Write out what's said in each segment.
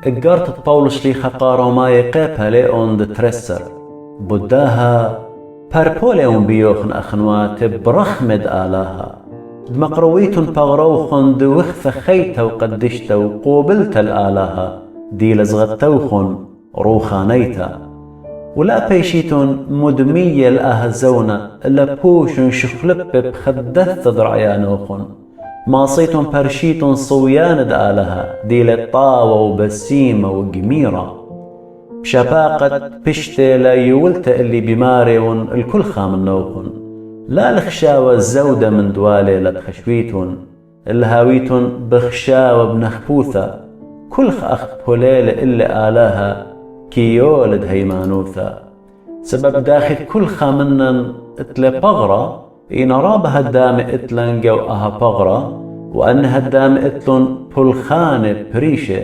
اقارت باولوس ليخا قارو ما يقيبها ليون دترسر بداها باربوليون بيوخن أخنوات برخمد آلاها دمقرويتن باغروخن دوخ خيتا وقدشتا وقوبلتا الآلاها دي لزغتوخن روخانيتا ولا بيشيتون مدمية الأهزونة لبوشن شخلب بخدث درعيانوخن ماصيتون برشيتون صويان دآلها دي للطاوة وبسيمة وقميرة بشباقة بشتي لا يولت اللي بماريون الكل خام نوخن لا الخشاوة الزودة من دوالي لتخشويتون الهاويتون بخشاوة بنخبوثة كل أخ بوليل اللي آلاها كيولد هيمانوثا سبب داخل كل خامنن اتل بغرة إن رابها الدام اتلن جوأها بغرة وأنها الدام اتلن بلخانة بريشة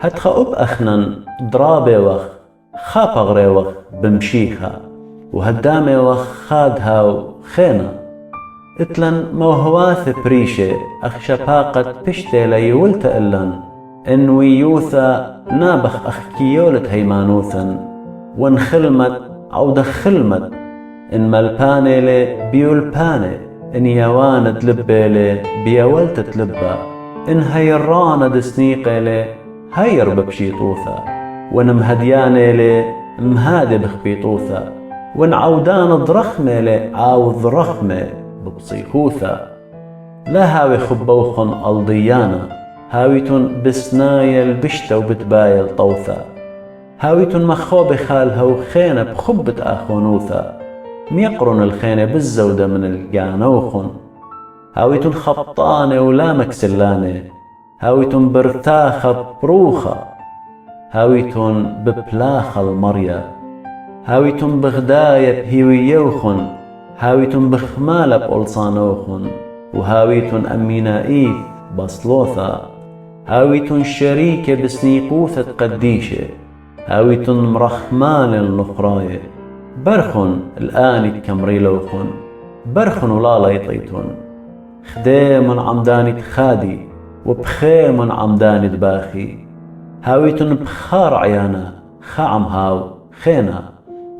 هتخأب أخنن درابي وخ خابغري وخ بمشيخة وهدامي وخ خادها وخينة اتلن موهواث بريشة أخ شباقة بشتي ليولت إلن إن ويوثا نابخ أخ كيولت هيمانوثن وانخلمت أو دخلمت إن ملباني لي بيولباني إن يوان تلبي لي بيولت تلبا إن هيران دسنيقي لي هير ببشيطوثا وإن مهدياني لي مهادي بخبيطوثا وإن عودان ضرخمي لي عاوض رخمي ببصيخوثا لا هاوي خبوخن الضيانا هاويتون بسنايا البشتة وبتبايل طوثا هاويتون مخوب خالها وخينة بخبة آخونوثا ميقرن الخينة بالزودة من القانوخن هاويتون خبطانة ولا مكسلانة هاويتون برتاخة بروخة هاويتون ببلاخة المريا هاويتون بغداية بهيويوخن هاويتون بخمالة بألصانوخن وهاويتون أمينائيث بصلوثا هاويتون شريكة بسنيقوثة قديشة هاويتون مرخمان النخراية برخن الآن كمريلوخن برخن ولا ليطيتون خديم عمداني تخادي وبخيم عمداني دباخي هاويتون بخار عيانا خعم هاو خينا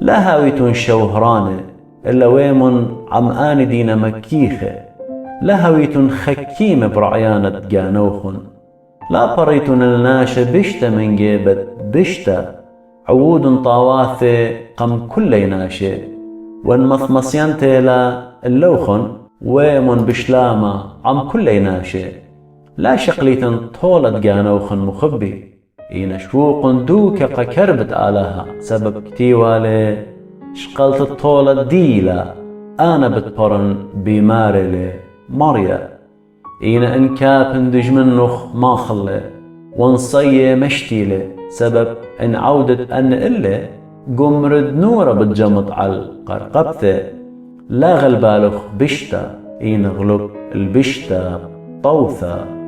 لا هاويتون شوهرانة إلا ويمن عمآني دينا مكيخة لا هاويتون خكيم برعيانة جانوخن لا بريتون الناشة بشتا من جيبت بشتا عود طاواثة قم كل ناشة وانمثمسيان تيلا اللوخن ويمن بشلامة عم كل ناشة لا شقليتن طولت جانوخن مخبي إين شوق دوكا قكربت آلها سبب كتيوالي شقلت الطولة ديلا أنا بتبرن بمارلي مريا إين إنكاب دج منخ ما خلي ونصي مشتيلي سبب إن عودت أن إلي قمرد نورة بتجمط على القرقبثة لا غلبالخ بشتا إين غلب البشتا طوثة